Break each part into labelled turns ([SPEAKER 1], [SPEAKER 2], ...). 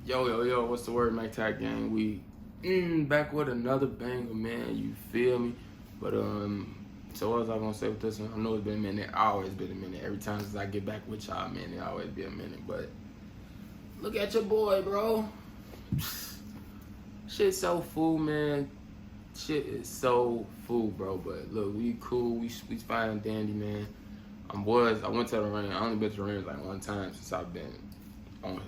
[SPEAKER 1] Yo, what's the word, Mac Tag Gang? We back with another banger, man. You feel me? But so what was I gonna say with this one? I know it's been a minute. Always been a minute. Every time since I get back with y'all, man, it always be a minute. But look at your boy, bro. Shit so full, man. Shit is so full, bro. But look, we cool. We fine and dandy, man. I went to the ring. I only been to the ring like one time since I've been on here.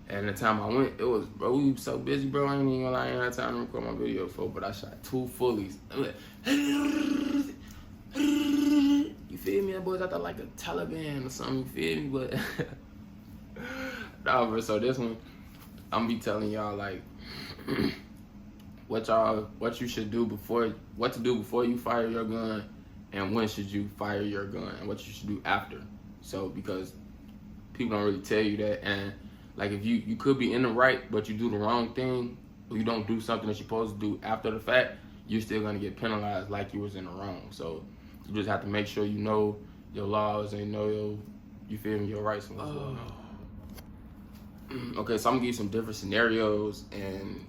[SPEAKER 1] And the time I went, it was, bro, we so busy, bro. I ain't even gonna lie, I ain't had time to record my video for, but I shot 2 fullies. You feel me? That boy's out there like a Taliban or something, you feel me? But, nah, bro, so this one, I'm gonna be telling y'all, like, what you should do what to do before you fire your gun, and when should you fire your gun, and what you should do after. So, because people don't really tell you that, and like if you could be in the right, but you do the wrong thing, or you don't do something that you're supposed to do after the fact, you're still gonna get penalized like you was in the wrong. So you just have to make sure you know your laws and know you feel me, your rights and what's going on. Okay, so I'm gonna give you some different scenarios and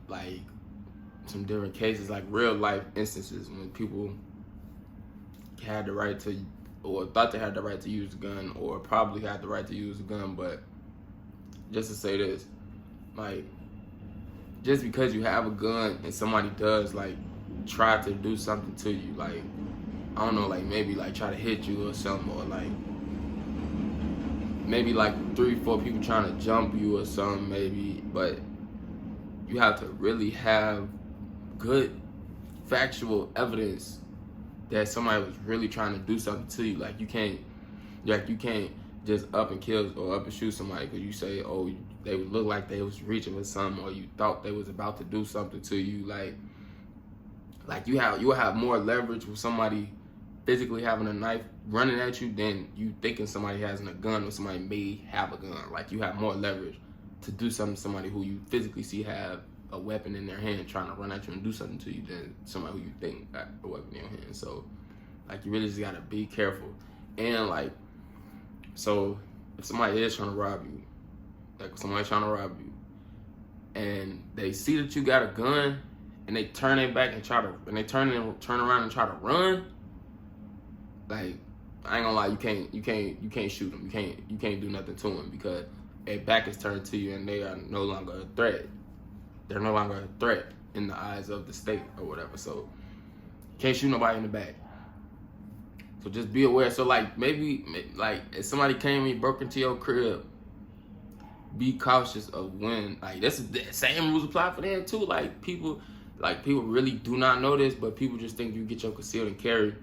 [SPEAKER 1] like some different cases, like real life instances when people had the right to, or thought they had the right to use a gun, or probably had the right to use a gun. But just to say this, like, just because you have a gun and somebody does like try to do something to you, like, I don't know, like maybe like try to hit you or something, or like maybe like 3-4 people trying to jump you or something, maybe, but you have to really have good factual evidence that somebody was really trying to do something to you. Like you can't just up and kill or up and shoot somebody because you say, oh, they would look like they was reaching for something, or you thought they was about to do something to you. Like you'll have more leverage with somebody physically having a knife running at you than you thinking somebody has a gun or somebody may have a gun. Like you have more leverage to do something to somebody who you physically see have a weapon in their hand trying to run at you and do something to you than somebody who you think got a weapon in their hand. So like you really just gotta be careful. And like, so if somebody is trying to rob you, like if somebody's trying to rob you and they see that you got a gun and they turn it back and turn around and try to run, like I ain't gonna lie, you can't shoot them. You can't do nothing to them because their back is turned to you and they are no longer a threat. They're no longer a threat in the eyes of the state or whatever. So can't shoot nobody in the back. So just be aware. So like maybe like if somebody came and broke into your crib, be cautious of when, like the same rules apply for them too. Like people really do not know this, but people just think you get your concealed and carry,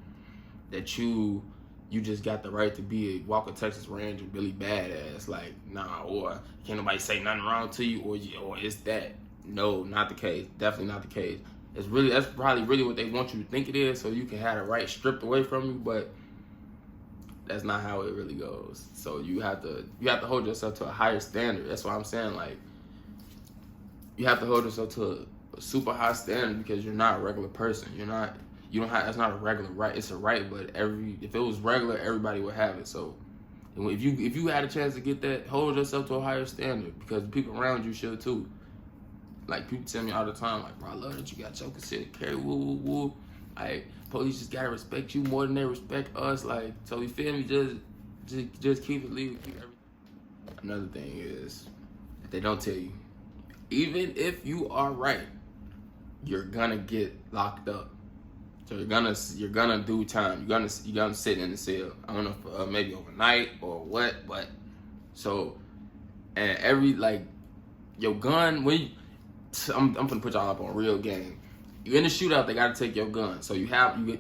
[SPEAKER 1] that you just got the right to be a Walker Texas Ranger really badass. Like nah, or can't nobody say nothing wrong to you, or it's that. No, not the case. Definitely not the case. That's probably really what they want you to think it is, so you can have the right stripped away from you, but that's not how it really goes. So you have to hold yourself to a higher standard. That's what I'm saying. Like you have to hold yourself to a super high standard because you're not a regular person. That's not a regular right. It's a right, but if it was regular, everybody would have it. So if you had a chance to get that, hold yourself to a higher standard because the people around you should too. Like people tell me all the time, like, bro, I love that you got your concealed carry, woo woo woo. Like police just gotta respect you more than they respect us. Like, so you feel me? Just keep it legal. Keep everything. Another thing is, if they don't tell you, even if you are right, you're gonna get locked up. So you're gonna do time. You're gonna sit in the cell. I don't know if maybe overnight or what, but so and your gun I'm gonna put y'all up on a real game. You in the shootout, they gotta take your gun. So you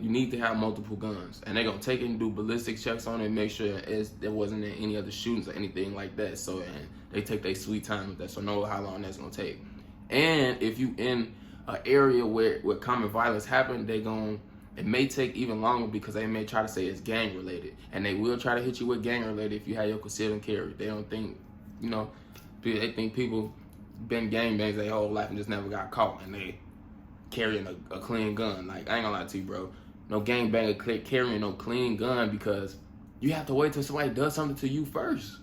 [SPEAKER 1] need to have multiple guns, and they're gonna take it and do ballistic checks on it and make sure there wasn't any other shootings or anything like that. So and they take their sweet time with that, so know how long that's gonna take. And if you in an area where common violence happened, it may take even longer because they may try to say it's gang related, and they will try to hit you with gang related if you have your concealed and carry. They don't think, they think people been gangbangs their whole life and just never got caught, and they carrying a clean gun. Like I ain't gonna lie to you, bro. No gangbanger carrying no clean gun because you have to wait till somebody does something to you first.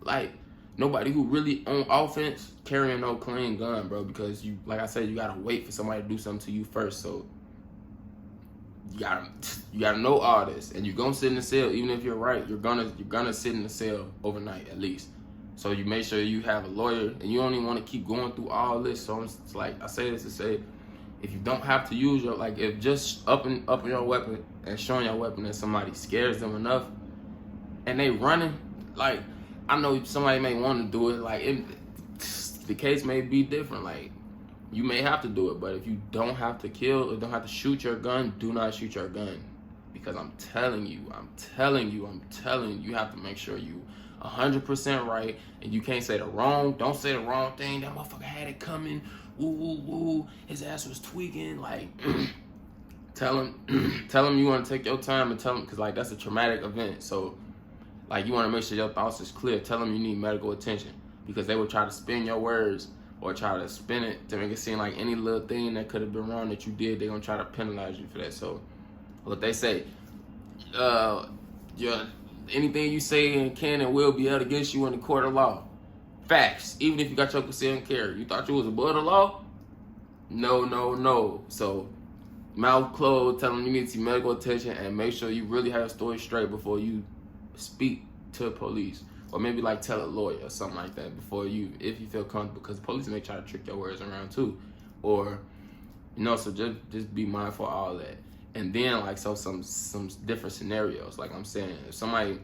[SPEAKER 1] Like nobody who really on offense carrying no clean gun, bro, because you, like I said, you gotta wait for somebody to do something to you first. So you gotta know all this, and you're gonna sit in the cell. Even if you're right, you're gonna sit in the cell overnight at least. So you make sure you have a lawyer, and you don't even want to keep going through all this. So it's like, I say this to say, if you don't have to use your, like, if just upping your weapon and showing your weapon that somebody scares them enough, and they running, like, I know somebody may want to do it, like, the case may be different, like, you may have to do it, but if you don't have to kill or don't have to shoot your gun, do not shoot your gun. Because I'm telling you, you have to make sure you 100% right, and you can't say don't say the wrong thing. That motherfucker had it coming, woo, his ass was tweaking, like, tell him you want to take your time, and tell him, because, like, that's a traumatic event, so, like, you want to make sure your thoughts is clear. Tell them you need medical attention, because they will try to spin your words or try to spin it to make it seem like any little thing that could have been wrong that you did, they're going to try to penalize you for that. So what they say, anything you say can and will be held against you in the court of law. Facts. Even if you got your concealed carry. You thought you was above the law? No. So mouth closed, tell them you need to see medical attention, and make sure you really have a story straight before you speak to police. Or maybe, like, tell a lawyer or something like that before if you feel comfortable, because police may try to trick your words around too. Or, so just be mindful of all that. And then, like, so some different scenarios, like I'm saying, if somebody,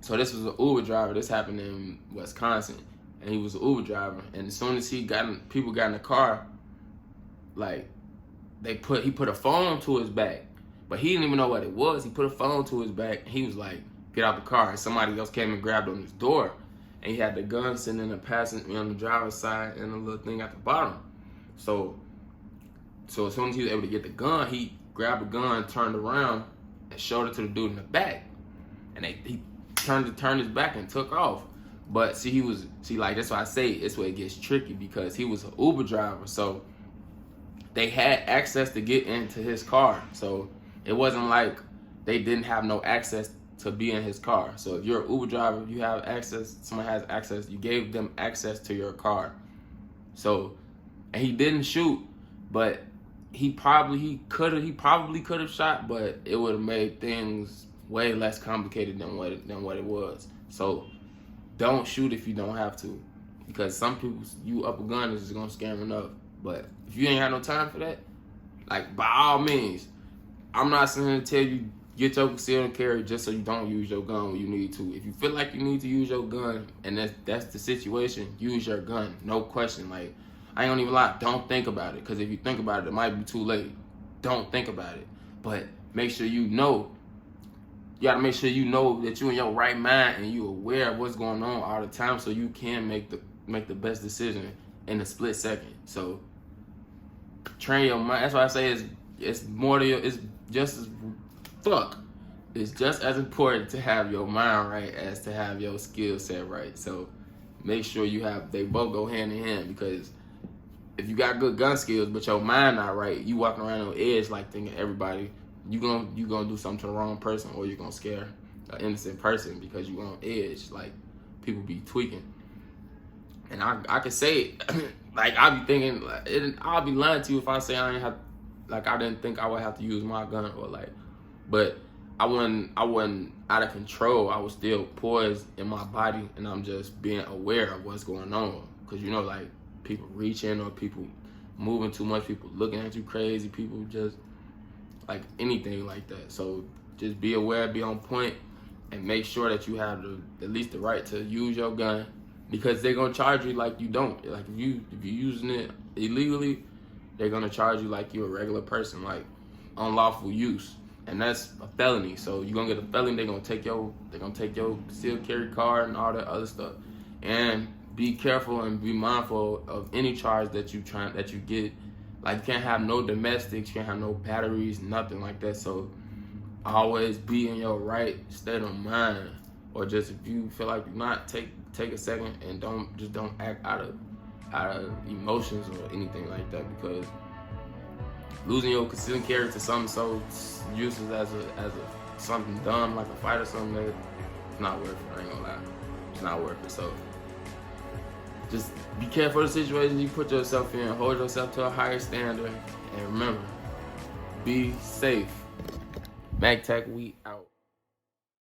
[SPEAKER 1] so this was an Uber driver, this happened in Wisconsin, and he was an Uber driver, and as soon as people got in the car, like, he put a phone to his back, but he didn't even know what it was. He put a phone to his back, and he was like, get out the car, and somebody else came and grabbed on his door, and he had the gun sitting in the passenger on the driver's side and a little thing at the bottom. So as soon as he was able to get the gun, he grabbed the gun, turned around, and showed it to the dude in the back, and he turned his back and took off. But like, that's why I say it's where it gets tricky, because he was an Uber driver, so they had access to get into his car. So it wasn't like they didn't have no access to be in his car. So if you're an Uber driver, you have access, someone has access, you gave them access to your car. So, and he didn't shoot, but he probably could have shot, but it would have made things way less complicated than what it was. So don't shoot if you don't have to, because some people, you up a gun is just gonna scare them enough. But if you ain't had no time for that, like, by all means, I'm not sitting here to tell you get your concealed carry just so you don't use your gun when you need to. If you feel like you need to use your gun and that's the situation, use your gun, no question. Like, I ain't gonna even lie, don't think about it, because if you think about it, it might be too late. Don't think about it, but make sure you know. You gotta make sure you know that you're in your right mind and you're aware of what's going on all the time, so you can make the best decision in a split second. So train your mind. That's why I say it's just as important to have your mind right as to have your skill set right. So make sure they both go hand in hand, because if you got good gun skills but your mind not right, you walking around on edge, like, thinking everybody, you gonna do something to the wrong person, or you're gonna scare an innocent person because you on edge. Like, people be tweaking. And I can say it, like, I be thinking, like, I'll be lying to you if I say I didn't think I would have to use my gun, or like, but I wasn't out of control. I was still poised in my body, and I'm just being aware of what's going on. Because, like, people reaching, or people moving too much, people looking at you crazy, people just, like, anything like that. So just be aware, be on point, and make sure that you have at least the right to use your gun, because they're gonna charge you like you don't. Like, if you're using it illegally, they're gonna charge you like you're a regular person, like unlawful use, and that's a felony. So you're gonna get a felony. They're gonna take your concealed carry card and all that other stuff. And be careful and be mindful of any charge that you get. Like, you can't have no domestics, you can't have no batteries, nothing like that. So always be in your right state of mind, or just, if you feel like you're not, take a second and don't act out of emotions or anything like that, because losing your concealed carry to something so useless as a something dumb like a fight or something, it's not worth it. I ain't gonna lie, it's not worth it. So Just be careful of the situations you put yourself in. Hold yourself to a higher standard. And remember, be safe. MagTech, we out.